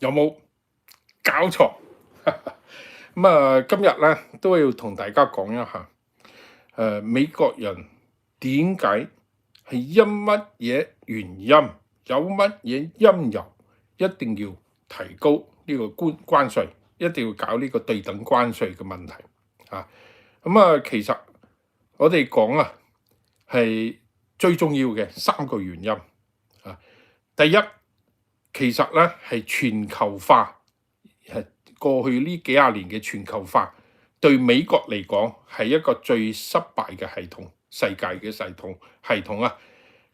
有冇搞錯？咁啊，今日咧都要同大家講一下，美國人點解係因乜嘢原因，有乜嘢因由，一定要提高呢個關稅，一定要搞呢個對等關稅嘅問題啊！咁啊，其實我哋講啊，係最重要嘅三個原因啊。第一，其實咧係全球化。係過去呢幾廿年嘅全球化，對美國嚟講係一個最失敗嘅系統，世界嘅系統啊！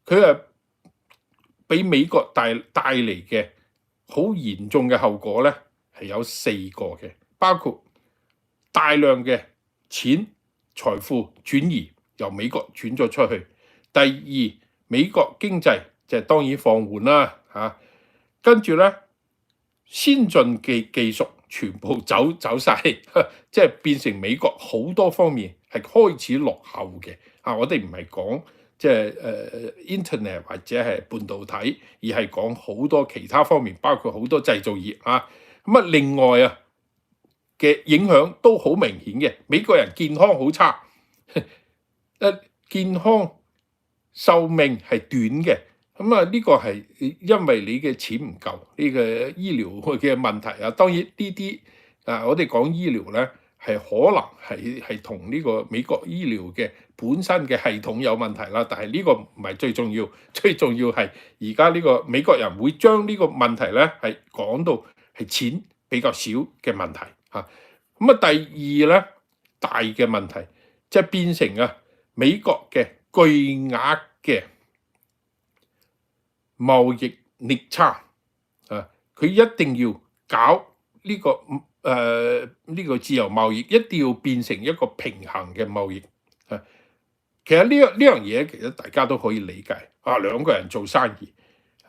佢俾美國帶嚟嘅好嚴重嘅後果咧，係有四個嘅，包括大量嘅錢財富轉移由美國轉咗出去。第二，美國經濟就當然放緩啦嚇，跟住咧。先進技術全部走晒，即係變成美國好多方面係開始落後嘅。我哋唔係講即係Internet 或者係半導體，而係講好多其他方面，包括好多製造業啊。咁啊，另外啊嘅影響都好明顯嘅。美國人健康好差，健康壽命係短嘅。咁啊，呢個係因為你嘅錢唔夠，呢個醫療嘅問題啊。當然呢啲我哋講醫療咧，係可能係同呢個美國醫療嘅本身嘅系統有問題啦。但係呢個唔係最重要，最重要係而家呢個美國人會將呢個問題咧係講到係錢比較少嘅問題嚇。咁啊，第二咧大嘅問題即係變成啊美國嘅巨額嘅貿易逆差啊！佢一定要搞呢個自由貿易，一定要變成一個平衡嘅貿易啊！其實呢樣嘢其實大家都可以理解啊。兩個人做生意，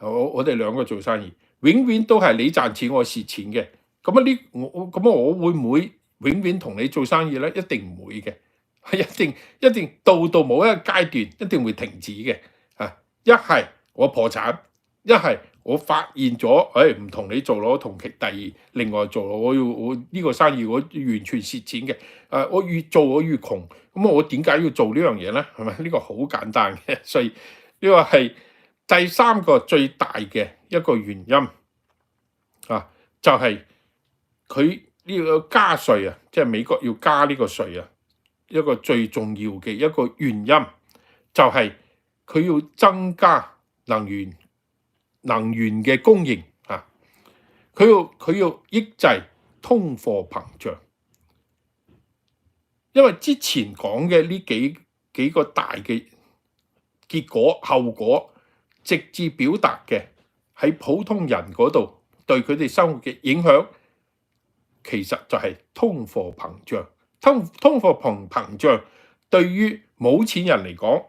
我哋兩個做生意，永遠都係你賺錢我蝕錢嘅。我會唔會永遠同你做生意咧？一定唔會嘅，一定到某一個階段一定會停止嘅啊！一係我破產，一係我發現咗，唔同你做咯，同另外做咯，我呢個生意我完全蝕錢嘅，我越做我越窮，咁我點解要做呢樣嘢咧？係咪？呢個好簡單嘅，所以呢個係第三個最大嘅一個原因啊，就係佢呢個加稅啊，即係美國要加呢個稅啊，一個最重要嘅一個原因就係佢要增加能源嘅供應啊，佢要抑制通貨膨脹，因為之前講嘅呢幾個大嘅結果後果，直接表達嘅喺普通人嗰度對佢哋生活嘅影響，其實就係通貨膨脹。通貨膨脹對於冇錢人嚟講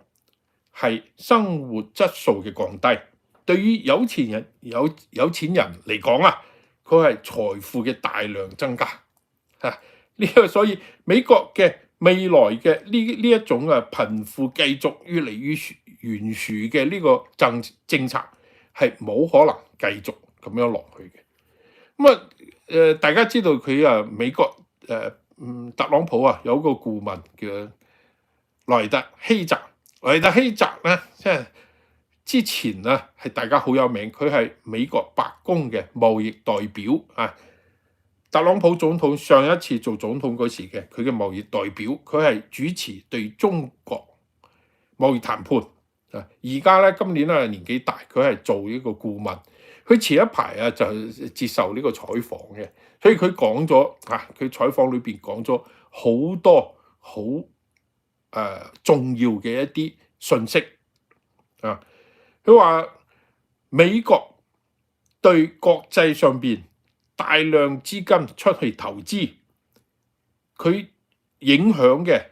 係生活質素嘅降低。對於有錢人嚟講啊，佢係財富嘅大量增加嚇。呢個所以美國嘅未來嘅呢一種貧富繼續越嚟越懸殊嘅呢個政策係冇可能繼續咁樣落去嘅。咁大家知道佢美國特朗普有個顧問叫萊特希澤，萊特希澤咧即係。之前係大家好有名，佢係美國白宮嘅貿易代表啊。特朗普總統上一次做總統嗰時嘅，佢嘅貿易代表，佢係主持對中國貿易談判啊。而家咧今年年紀大，佢係做呢個顧問。佢前一排就接受呢個採訪嘅，所以佢講咗佢採訪裏邊講咗好多好重要嘅一啲信息啊。佢話美國對國際上邊大量資金出去投資，佢影響嘅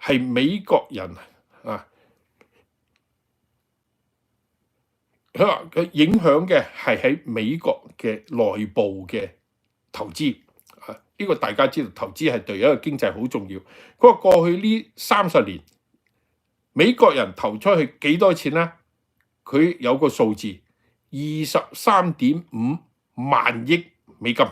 係美國人啊。佢話佢影響嘅係喺美國嘅內部嘅投資啊。呢個大家知道，投資係對一個經濟好重要。佢話過去呢30年，美國人投出去幾多錢呢？佢有個數字，23.5萬億美金。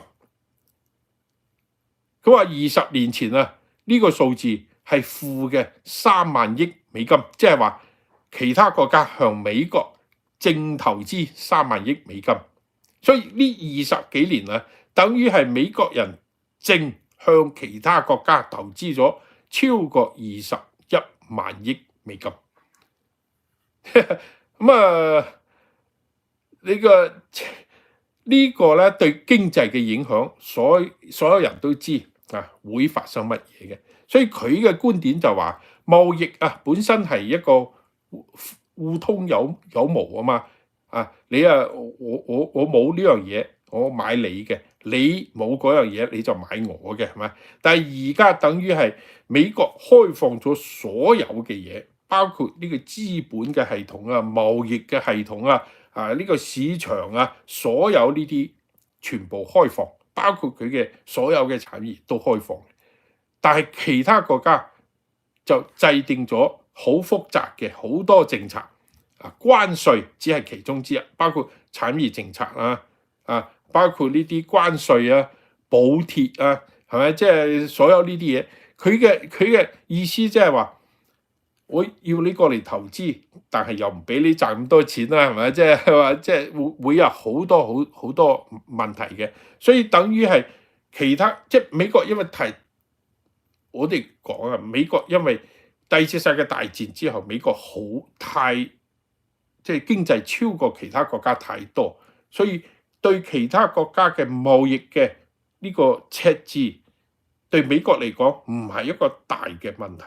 佢話20年前啊，呢個數字係負嘅3萬億美金，即係話其他國家向美國淨投資3萬億美金。所以呢20幾年啊，等於係美國人淨向其他國家投資咗超過21萬億美金。咁啊，呢個咧對經濟嘅影響，所有人都知啊，會發生乜嘢嘅。所以佢嘅觀點就話，貿易啊本身係一個互通有無啊嘛。啊，你啊我冇呢樣嘢，我買你嘅；你冇嗰樣嘢，你就買我嘅，係咪？但係而家等於係美國開放咗所有嘅嘢，包括呢個資本嘅系統啊、貿易嘅系統啊、呢個市場啊，所有呢啲全部開放，包括佢嘅所有嘅產業都開放。但係其他國家就制定咗好複雜嘅好多政策。關稅只係其中之一，包括產業政策包括呢啲關稅啊、補貼啊，係咪？即係所有呢啲嘢，佢嘅意思即係話，我要你過嚟投資，但係又唔俾你賺咁多錢啦，係咪？即係話即係會有好多問題嘅，所以等於係其他即係美國因為我哋講啊，美國因為第二次世界大戰之後，美國即係經濟超過其他國家太多，所以對其他國家嘅貿易嘅呢個赤字，對美國嚟講唔係一個大嘅問題，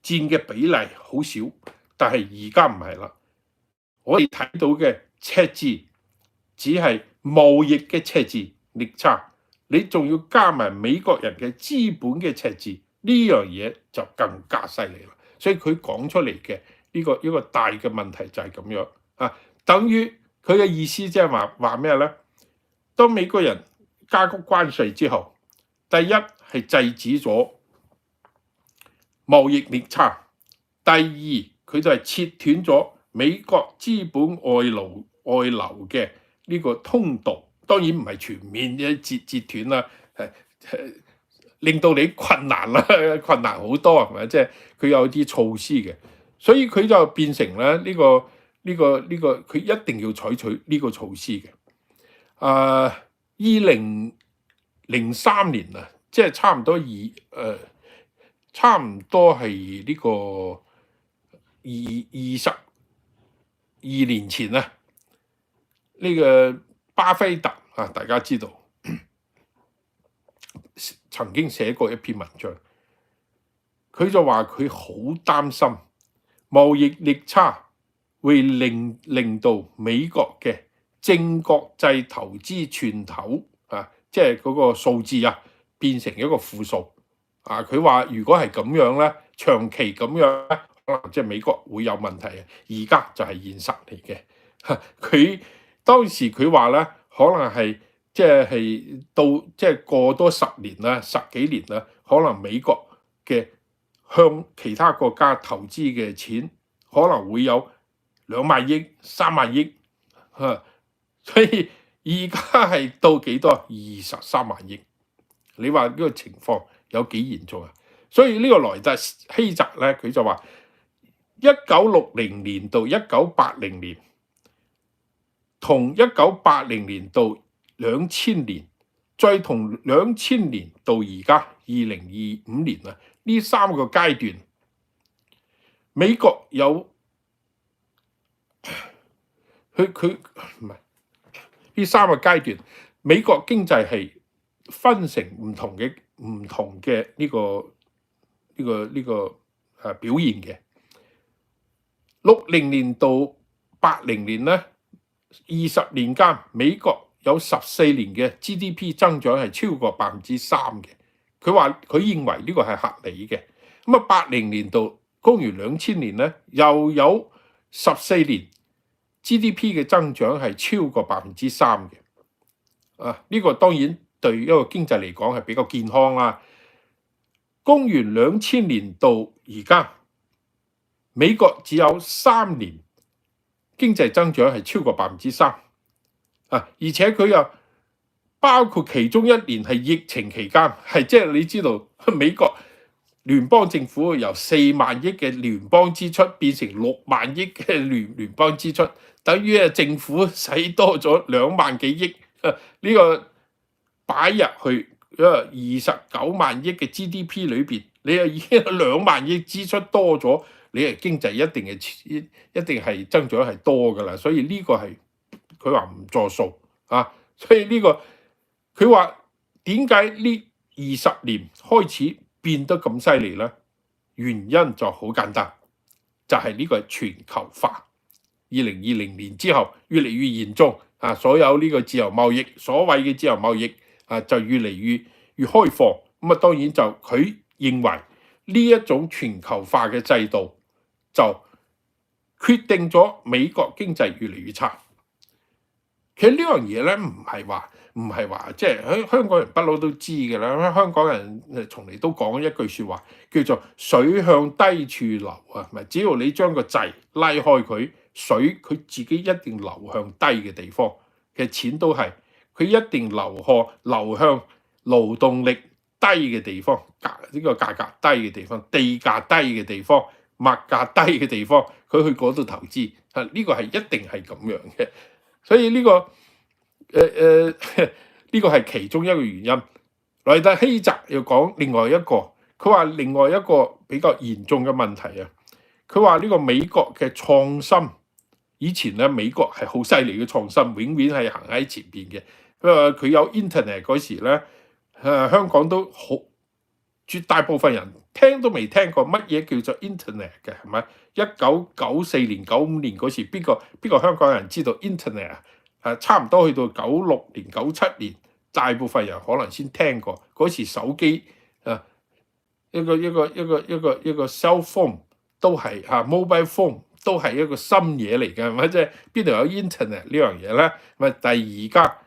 佔嘅比例好少。但係而家唔係啦，我哋睇到嘅赤字只係貿易嘅赤字逆差，你仲要加埋美國人嘅資本嘅赤字，呢樣嘢就更加犀利啦。所以佢講出嚟嘅呢個大嘅問題就係咁樣啊，等於佢嘅意思即係話咩咧？當美國人加谷關稅之後，第一係制止咗貿易逆差，第二佢就係切斷咗美國資本外流嘅呢個通道。當然唔係全面嘅截斷啦，令到你困難啦，困難好多係咪？即係佢有啲措施嘅。所以佢就變成咧呢個佢一定要採取呢個措施嘅。2003年啊，即係差唔多係呢個22年前啊，呢個巴菲特啊，大家知道曾經寫過一篇文章，佢就話佢好擔心貿易逆差會令到美國嘅淨國際投資串頭即係嗰個數字變成一個負數佢話如果係咁樣咧，長期咁樣咧，可能即係美國會有問題。而家就係現實嚟嘅。佢當時佢話咧，可能係到過多10年啦、10幾年啦，可能美國嘅向其他國家投資嘅錢可能會有2萬億、3萬億，所以而家係到幾多？23萬億。你話呢個情況有幾嚴重啊？所以呢個萊特希澤咧，佢就話1960年到1980年，同1980年到2000年，再同2000年到而家2025年啊，呢3個階段，美國有佢唔係呢3個階段，美國經濟係分成唔同嘅呢個表現嘅。60年到80年咧，20年間美國有14年嘅 GDP 增長係超過3%嘅。佢話佢認為呢個係合理嘅。咁80年到公元2000年咧，又有14年 GDP 嘅增長係超過3%嘅。呢個當然對一個經濟嚟講係比較健康啦。公元2000年到而家，美國只有3年經濟增長係超過3%，而且佢又包括其中一年係疫情期間，係即係你知道美國聯邦政府由4萬億嘅聯邦支出變成6萬億嘅聯邦支出，等於政府使多咗2萬幾億，呢個擺入去29萬億嘅 GDP 裏邊，你又已經有2萬億支出多咗，你係經濟一定係增長係多㗎啦，所以呢個係佢話唔作數所以呢個佢話點解呢20年開始變得咁犀利呢？原因就好簡單，就係呢個全球化。2020年之後越嚟越嚴重所有呢個自由貿易，所謂嘅自由貿易就越嚟越開放。咁當然就佢認為呢一種全球化嘅制度就決定咗美國經濟越嚟越差。其實呢樣嘢咧唔係話即係香港人不嬲都知嘅啦。香港人從嚟都講一句説話，叫做水向低處流咪只要你將個掣拉開佢，水佢自己一定流向低嘅地方。其實錢都係佢一定流向勞動力低嘅地方，呢個價格低嘅地方，地價低嘅地方，物價低嘅地方，佢去嗰度投資呢個係一定係咁樣嘅。所以呢個係其中一個原因。萊特希澤又講另外一個，佢話另外一個比較嚴重嘅問題佢話呢個美國嘅創新，以前咧美國係好犀利嘅創新，永遠係行喺前邊嘅。佢有 internet 嗰時咧，香港都好絕大部分人聽都未聽過乜嘢叫做 internet 嘅，係咪？1994年、95年嗰時，邊個香港人知道 internet 差唔多去到96年、97年，大部分人可能先聽過。嗰時手機一個 cell phone 都係mobile phone 都係一個新嘢嚟嘅，係咪？即係邊度有 internet 呢樣嘢咧？咪但係而家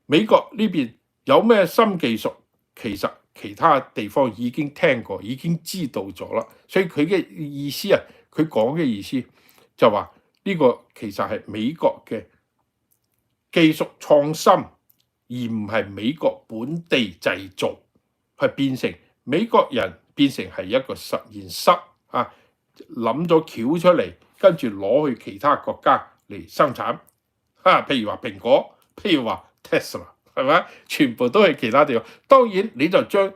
美國呢邊有咩新技術，其實其他地方已經聽過，已經知道咗啦。所以佢嘅意思佢講嘅意思就話呢個其實係美國嘅技術創新，而唔係美國本地製造，係變成美國人變成係一個實驗室諗咗橋出嚟，跟住攞去其他國家嚟生產譬如話蘋果，譬如話 Tesla， 係咪？全部都係其他地方。當然你就將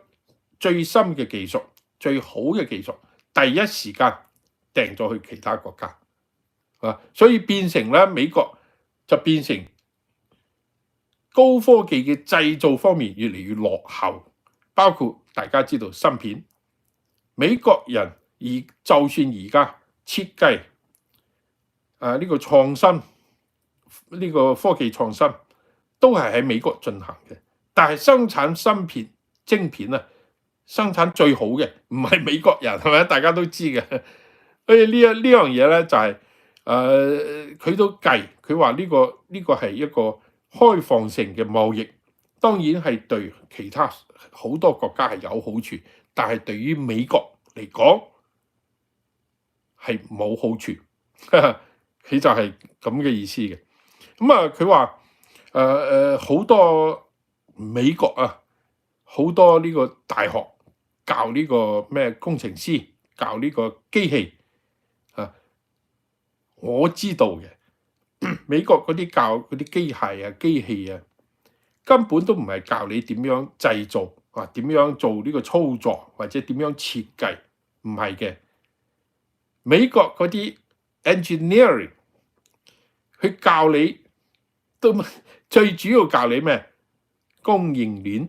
最新嘅技術、最好嘅技術，第一時間掟咗去其他國家所以變成咧美國就變成高科技嘅製造方面越嚟越落後，包括大家知道芯片，美國人就算而家設計呢個創新，呢個科技創新都係喺美國進行嘅，但係生產芯片晶片生產最好嘅唔係美國人，係咪？大家都知嘅。所以呢樣嘢咧就係佢都計，佢話呢個係一個開放性嘅貿易，當然係對其他好多國家係有好處，但係對於美國嚟講係冇好處，佢就係咁嘅意思嘅。佢話好多美國好多呢個大學教呢個咩工程師，教呢個機器我知道嘅。美國嗰啲教嗰啲機械機器根本都唔係教你點樣製造點樣做呢個操作或者點樣設計，唔係嘅。美國嗰啲 engineering 佢教你都最主要教你咩？供應鏈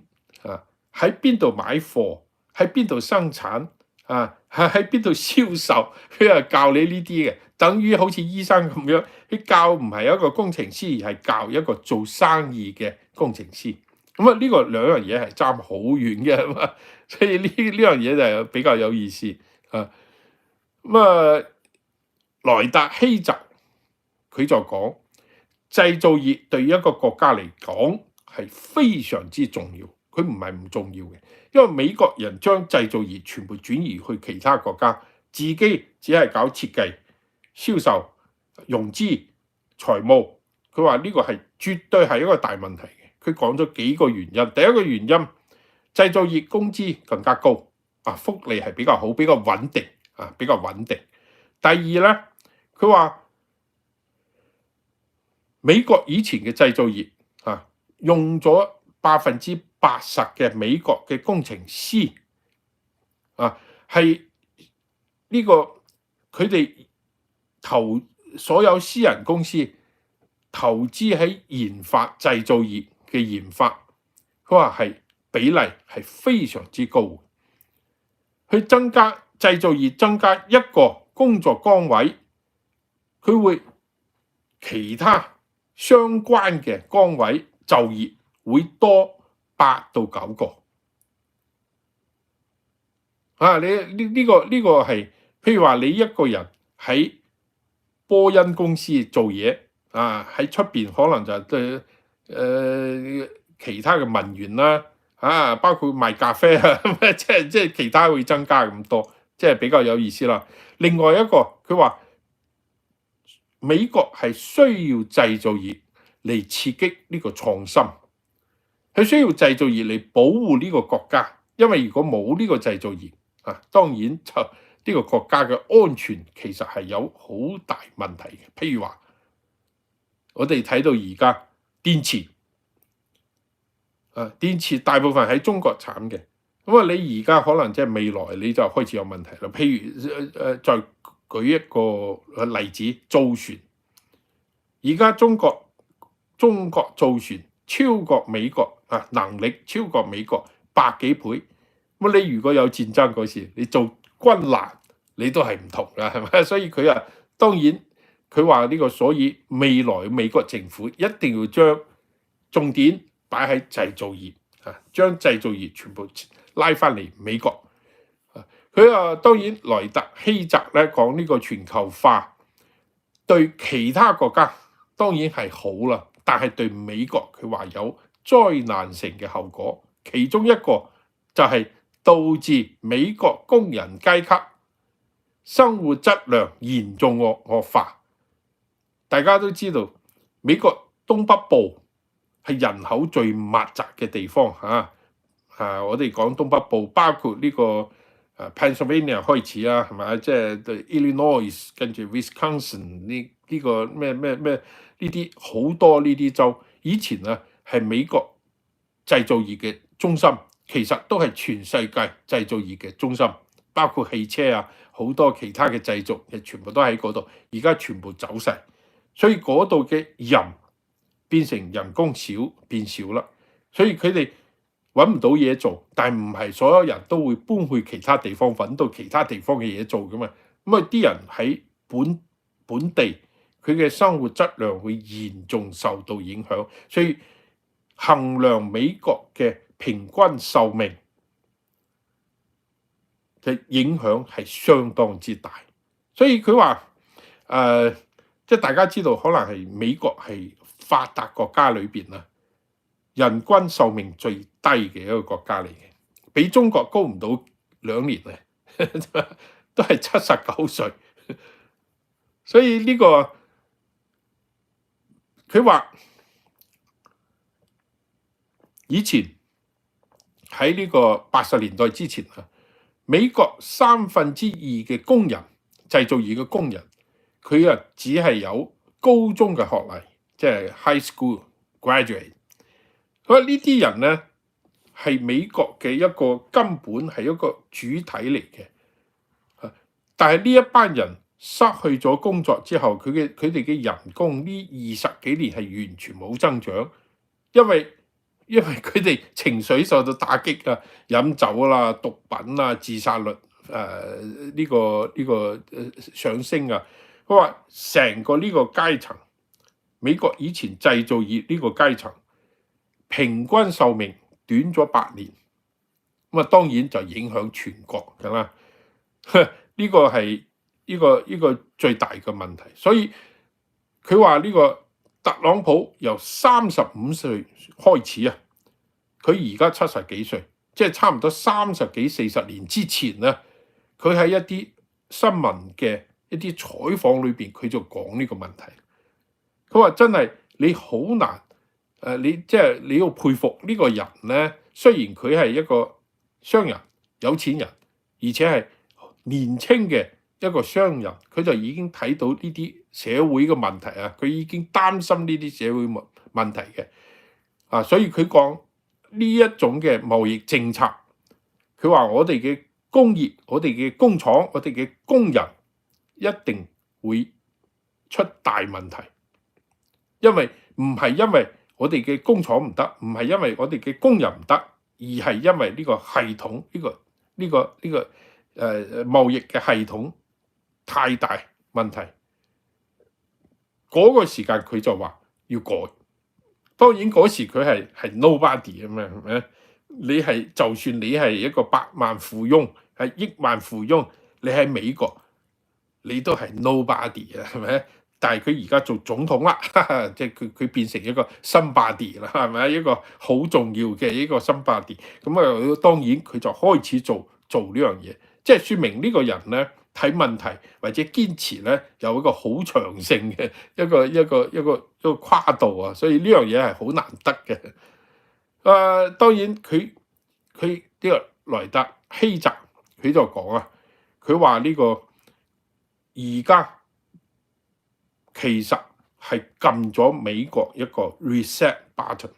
喺邊度買貨，喺邊度生產喺邊度銷售，佢係教你呢啲嘅。等於好似醫生咁樣，佢教唔係一個工程師，而係教一個做生意嘅工程師。呢個兩樣嘢係爭好遠嘅，所以呢樣嘢就比較有意思萊特希澤佢就講，製造業對於一個國家嚟講係非常之重要，佢唔係唔重要嘅，因為美國人將製造業全部轉移去其他國家，自己只係搞設計、銷售、融資、財務佢話呢個係絕對係一個大問題嘅。佢講咗幾個原因。第一個原因，製造業工資更加高，福利係比較好，比較穩定，比較穩定。第二咧，佢話美國以前嘅製造業用咗80%嘅美國嘅工程師，係呢個佢哋所有私人公司投資喺研發製造業嘅研發，佢話係比例係非常之高。去增加製造業增加一個工作崗位，佢會其他相關嘅崗位就業會多8到9個。你呢個係，譬如話你一個人喺波音公司做嘢，喺出邊可能就對其他嘅文員啦，包括賣咖啡即係其他會增加咁多，即係比較有意思啦。另外一個佢話美國係需要製造業嚟刺激呢個創新，佢需要製造業嚟保護呢個國家，因為如果冇呢個製造業，當然就呢個國家嘅安全其實係有好大問題嘅。譬如話，我哋睇到而家電池，電池大部分喺中國產嘅，咁你而家可能即係未來你就開始有問題啦。譬如再舉一個例子，造船，而家中國造船超過美國，能力超過美國100幾倍。咁你如果有戰爭嗰時，你做軍艦你都係唔同㗎，係咪？所以佢當然佢話呢個，所以未來美國政府一定要將重點擺喺製造業，將製造業全部拉翻嚟美國。佢當然萊特希澤咧講呢個全球化對其他國家當然係好啦，但係對美國佢話有災難性嘅後果，其中一個就係導致美國工人階級生活質量嚴重惡化。大家都知道美國東北部係人口最密集嘅地方，我哋講東北部包括呢個Pennsylvania 開始係咪？即係 Illinois 跟住 Wisconsin 呢個咩呢啲好多呢啲州，以前係美國製造業嘅中心。其實都係全世界製造業嘅中心，包括汽車好多其他嘅製造，全部都喺嗰度。而家全部走晒，所以嗰度嘅人變成人工變少啦。所以佢哋揾唔到嘢做，但係唔係所有人都會搬去其他地方揾到其他地方嘅嘢做噶嘛。咁啲人喺本地，佢嘅生活質量會嚴重受到影響，所以衡量美國嘅平均壽命嘅影響係相當之大，所以佢話即係大家知道，可能係美國係發達國家裏邊人均壽命最低嘅一個國家嚟嘅，比中國高唔到2年都係79歲。所以呢個佢話以前喺呢個80年代之前美國2/3嘅工人，製造業嘅工人，佢只係有高中嘅學歷，即係 high school graduate。佢話呢啲人呢係美國嘅一個根本係一個主體嚟嘅，但係呢一班人失去咗工作之後，佢哋嘅人工呢20幾年係完全冇增長，因為佢哋情緒受到打擊飲酒啦、毒品自殺率呢個上升佢話成個呢個階層，美國以前製造業呢個階層平均壽命短咗8年，當然就影響全國㗎啦。呢個係呢個最大嘅問題，所以佢話呢個特朗普由35歲開始佢而家70幾歲，即係差唔多30幾40年之前佢喺一啲新聞嘅一啲採訪裏邊，佢就講呢個問題。佢話真係你好難你即係你要佩服呢個人咧。雖然佢係一個商人、有錢人，而且係年青嘅一個商人，佢就已經睇到呢啲社會嘅問題啊，佢已經擔心呢啲社會問題嘅啊，所以佢講呢一種嘅貿易政策，佢話我哋嘅工業、我哋嘅工廠、我哋嘅工人一定會出大問題，因為唔係因為我哋嘅工廠唔得，唔係因為我哋嘅工人唔得，而係因為呢個系統，貿易嘅系統太大問題。嗰個時間佢就話要改。當然嗰時佢係 nobody 啊嘛，係咪？你係就算你係一個百萬富翁，係億萬富翁，你喺美國你都係 nobody 啊，係咪？但係佢而家做總統啦，即係佢變成一個 somebody 啦，係咪？一個好重要嘅一個 somebody。咁啊，當然佢就開始做呢樣嘢，即係説明呢個人咧睇問題或者堅持咧有一個好長性嘅一個跨度啊，所以呢樣嘢係好難得嘅。當然佢呢個萊特希澤佢就講啊，佢話呢個而家其實係撳咗美國一個 reset button，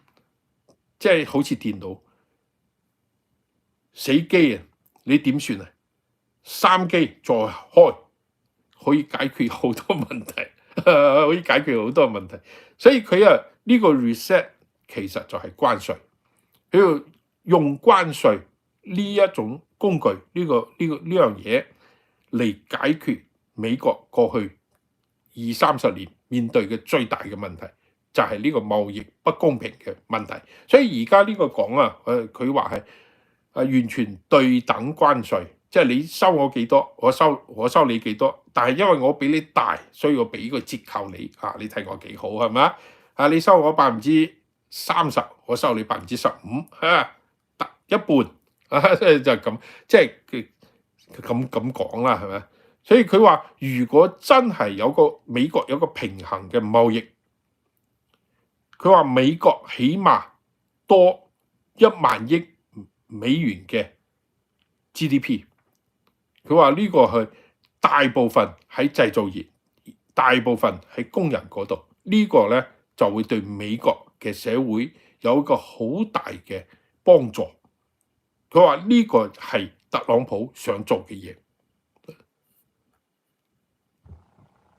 即係好似電腦死機啊，你點算啊？3機再開可以解決好多問題，可以解決好多問題。所以佢呢個 reset 其實就係關稅，佢要用關稅呢一種工具，呢樣嘢嚟解決美國過去20-30年面對嘅最大嘅問題，就係呢個貿易不公平嘅問題。所以而家呢個講啊，佢話係完全對等關稅，即係你收我幾多，我收你幾多。但係因為我比你大，所以我俾個折扣你啊！你睇我幾好係咪啊？你收我30%，我收你15%，得一半啊！就咁，即係佢咁講啦，係咪？所以佢話，如果真係美國有個平衡嘅貿易，佢話美國起碼多1萬億美元嘅 GDP。佢話呢個係大部分喺製造業，大部分喺工人嗰度，呢個咧就會對美國嘅社會有一個好大嘅幫助。佢話呢個係特朗普想做嘅嘢。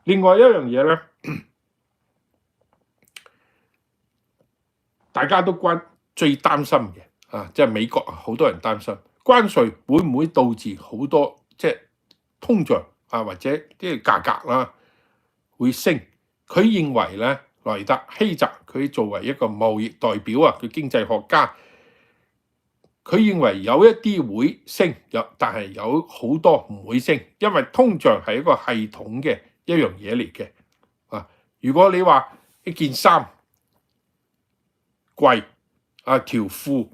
另外一樣嘢咧，大家都最擔心嘅即係美國好多人擔心關稅會唔會導致好多即係通脹或者啲價格啦會升。佢認為咧，萊特希澤佢作為一個貿易代表佢經濟學家，佢認為有一啲會升，但係有好多唔會升，因為通脹係一個系統嘅一樣嘢嚟嘅。如果你話一件衫貴條褲，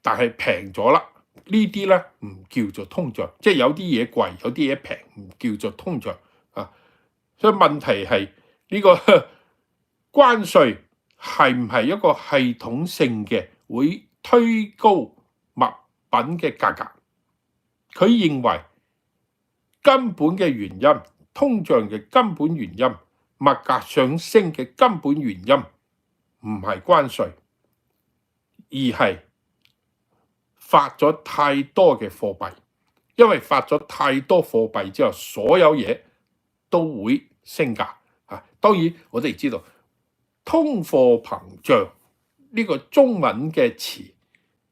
但係平咗啦，呢啲咧唔叫做通脹，即係有啲嘢貴，有啲嘢平，唔叫做通脹所以問題係呢個關稅係唔係一個系統性嘅會推高物品嘅價格？佢認為根本嘅原因，通脹嘅根本原因，物價上升嘅根本原因唔係關稅，而係發咗太多嘅貨幣。因為發咗太多貨幣之後，所有嘢都會升價當然我哋知道通貨膨脹呢個中文嘅詞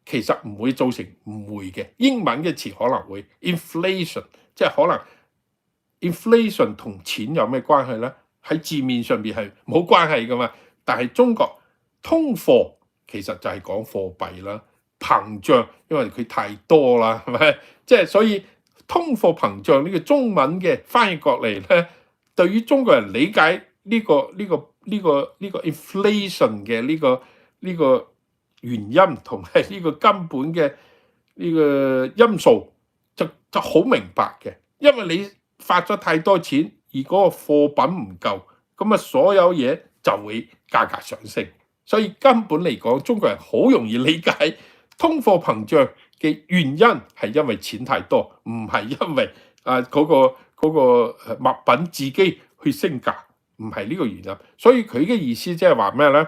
其實唔會造成誤會嘅，英文嘅詞可能會 inflation， 即係可能 inflation 同錢有咩關係呢？喺字面上邊係冇關係噶嘛。但係中國通貨其實就係講貨幣啦，膨脹因為佢太多啦，係咪？即係所以通貨膨脹呢個中文嘅翻譯過嚟咧，對於中國人理解呢個 inflation 嘅呢個原因同埋呢個根本嘅呢個因素就好明白嘅。因為你發咗太多錢，而嗰個貨品唔夠，咁所有嘢就會價格上升。所以根本嚟講，中國人好容易理解通貨膨脹嘅原因係因為錢太多，唔係因為嗰個物品自己去升價，唔係呢個原因。所以佢嘅意思即係話咩咧？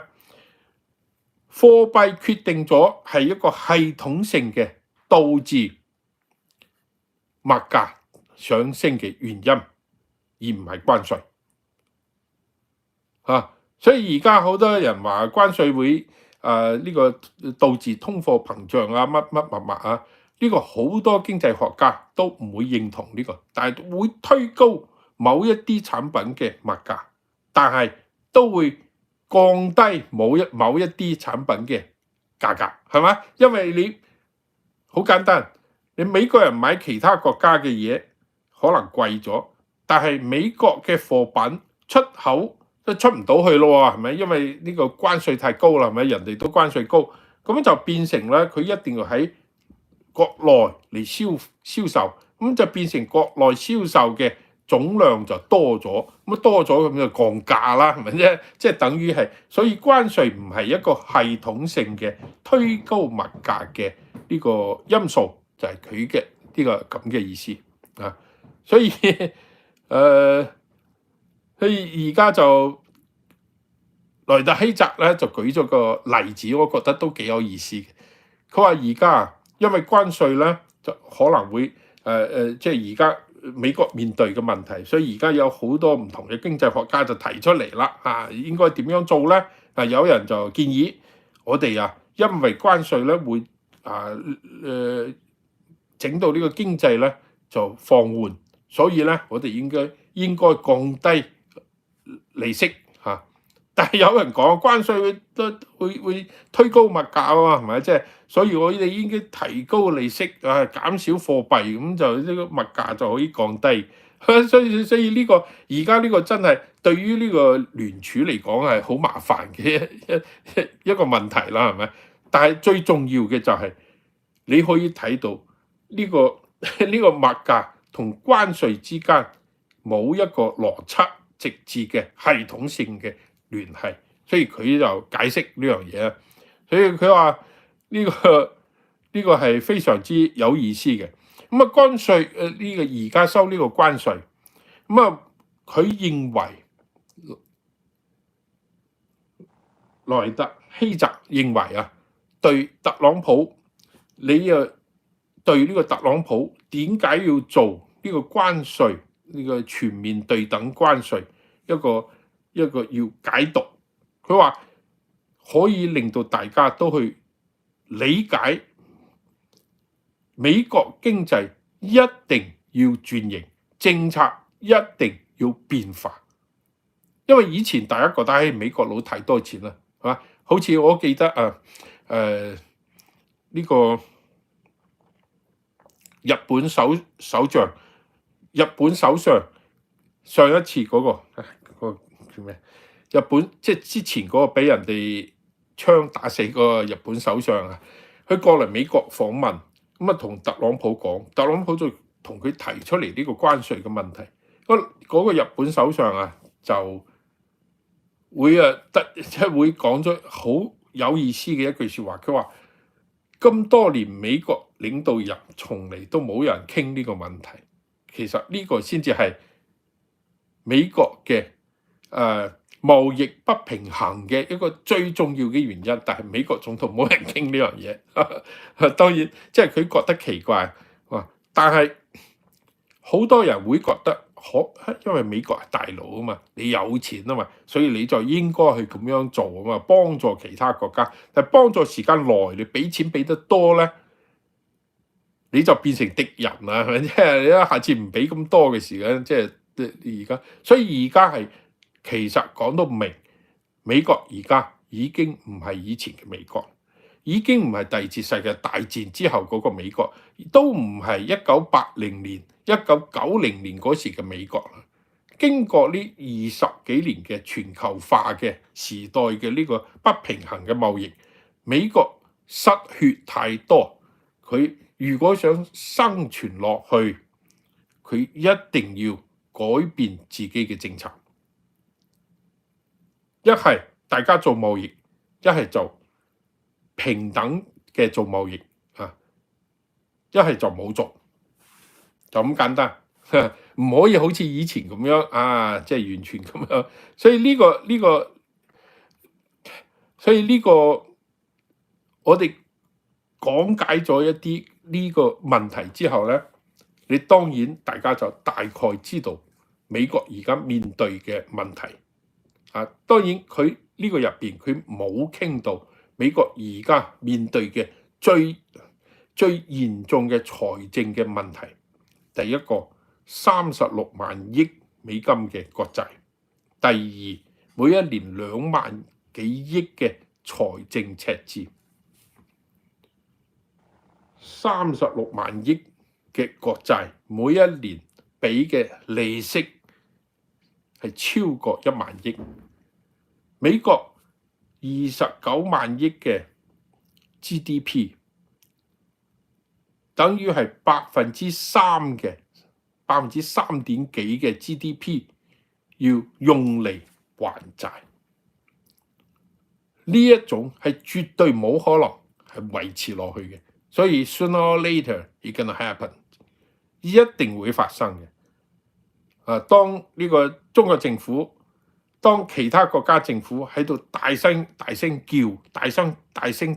貨幣決定咗係一個系統性嘅導致物價上升嘅原因，而唔係關稅。所以而家好多人話關稅會呢個導致通貨膨脹啊，乜乜物物啊，呢個好多經濟學家都唔會認同呢個，但係會推高某一啲產品嘅物價，但係都會降低某一啲產品嘅價格，係咪？因為你好簡單，你美國人買其他國家嘅嘢可能貴咗，但係美國嘅貨品出口都出唔到去咯，係咪？因為呢個關稅太高啦，係咪？人哋都關稅高，咁就變成咧，佢一定要喺國內嚟銷售，咁就變成國內銷售嘅總量就多咗，咁多咗咁就降價啦，係咪啫？即係等於係，所以關稅唔係一個系統性嘅推高物價嘅呢個因素，就係佢嘅呢個咁嘅意思啊。所以佢而家就萊特希澤咧就舉咗個例子，我覺得都幾有意思嘅。佢話而家因為關稅咧就可能會即係而家美國面對嘅問題，所以而家有好多唔同嘅經濟學家就提出嚟啦，應該點樣做咧？有人就建議我哋因為關稅咧會整到呢個經濟咧就放緩，所以咧我哋應該降低利息嚇。但係有人講關稅會推高物價啊，係咪？即係所以我哋應該提高利息減少貨幣，咁就呢個物價就可以降低。所以呢個而家呢個真係對於呢個聯儲嚟講係好麻煩嘅一個問題啦，係咪？但係最重要嘅就係你可以睇到呢個物價同關稅之間冇一個邏輯直接嘅系統性嘅聯繫，所以佢就解釋呢樣嘢。所以佢話呢個係非常之有意思嘅。咁關稅呢個而家收呢個關稅，佢認為萊特希澤認為對特朗普，你對呢個特朗普點解要做呢個關稅，呢個全面對等關稅一個要解讀。佢話可以令到大家都去理解美國經濟一定要轉型，政策一定要變化。因為以前大家覺得美國佬太多錢啦，係嘛？好似我記得呢個日本首相上一次嗰個叫咩？日本即係之前嗰個俾人哋槍打死嗰個日本首相佢過嚟美國訪問，咁同特朗普講，特朗普就同佢提出嚟呢個關稅嘅問題。嗰個日本首相就會即係會講咗好有意思嘅一句説話，佢話咁多年美國領導人從嚟都冇人傾呢個問題，其實呢個先至係美國嘅貿易不平衡嘅一個最重要嘅原因，但係美國總統冇人傾呢樣嘢。當然即係佢覺得奇怪，但係好多人會覺得因為美國係大佬啊嘛，你有錢啊嘛，所以你就應該去咁樣做啊嘛，幫助其他國家。但係幫助時間耐，你俾錢俾得多咧，你就變成敵人啦，係咪？即係你一下次唔俾咁多嘅時間，即係而家，所以而家係其實講到明，美國而家已經唔係以前嘅美國，已經唔係第二次世界大戰之後嗰個美國，都唔係1980年、1990年嗰時嘅美國啦。經過呢20幾年嘅全球化嘅時代嘅呢個不平衡嘅貿易，美國失血太多，佢如果想生存落去，佢一定要改變自己嘅政策。一係大家做貿易，一係就平等嘅做貿易啊，一係就冇做，就咁簡單。唔可以好似以前咁樣啊，即係完全咁樣。所以呢個我哋講解咗一啲呢個問題之後咧，你當然大家就大概知道美國而家面對嘅問題啊。當然佢呢個入邊佢冇傾到美國而家面對嘅最嚴重嘅財政嘅問題。第一個36萬億美金嘅國債，第二每一年2萬幾億嘅財政赤字，36萬億嘅國債每一年俾嘅利息係超過1萬億，美國29萬億嘅 GDP。等於係3%嘅3.幾嘅 GDP 要用嚟還債，呢一種係絕對冇可能係維持落去嘅，所以 sooner or later it's gonna happen， 一定會發生嘅。當呢個中國政府，當其他國家政府喺度大聲叫、大聲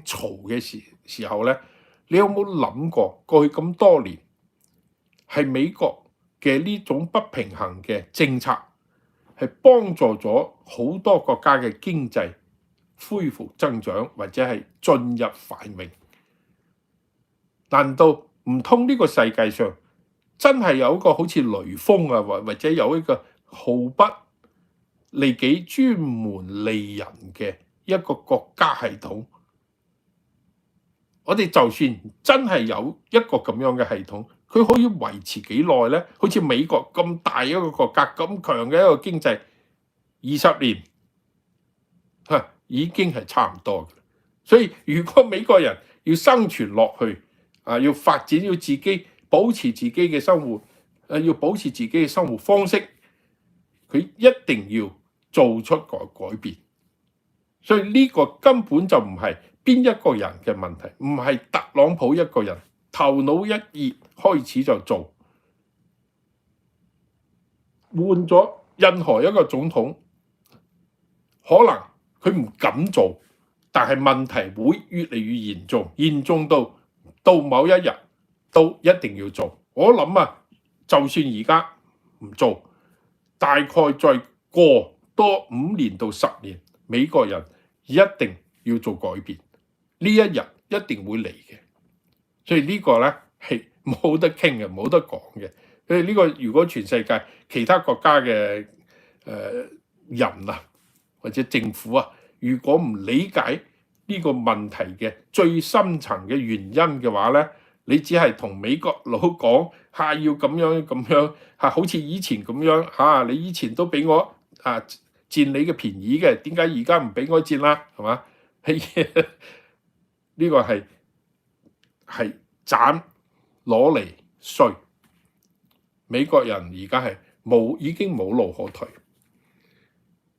嘈嘅時候咧，你有冇諗過過去咁多年係美國嘅呢種不平衡嘅政策係幫助咗好多國家嘅經濟恢復增長或者係進入繁榮？難道唔通呢個世界上真係有一個好似雷鋒啊，或者有一個毫不利己專門利人嘅一個國家系統？我哋就算真係有一個咁樣嘅系統，佢可以維持幾耐呢？好似美國咁大一個國家，咁強嘅一個經濟，20年已經係差唔多嘅。所以如果美國人要生存落去，要發展，要自己保持自己嘅生活，要保持自己嘅生活方式，佢一定要做出改變。所以呢個根本就唔係邊一個人嘅問題，唔係特朗普一個人頭腦一熱開始就做，換咗任何一個總統，可能佢唔敢做，但係問題會越嚟越嚴重，嚴重到某一日都一定要做。我諗啊，就算而家唔做，大概再過多5年到10年，美國人一定要做改變，呢一日一定會嚟嘅。所以呢個咧係冇得傾嘅，冇得講嘅。所以呢個如果全世界其他國家嘅人啊或者政府啊，如果唔理解呢個問題嘅最深層嘅原因嘅話咧，你只係同美國佬講要咁樣好似以前咁樣你以前都俾我佔你嘅便宜嘅，點解而家唔俾我佔啦？係嘛？呢個係賺攞嚟衰。美國人而家係已經冇路可退。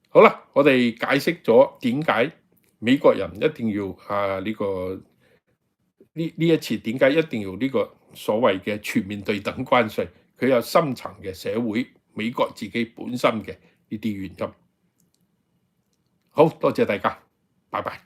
好啦，我哋解釋咗點解美國人一定要呢一次點解一定要呢個所謂嘅全面對等關稅，佢有深層嘅社會美國自己本身嘅呢啲原因。好多謝大家，拜拜。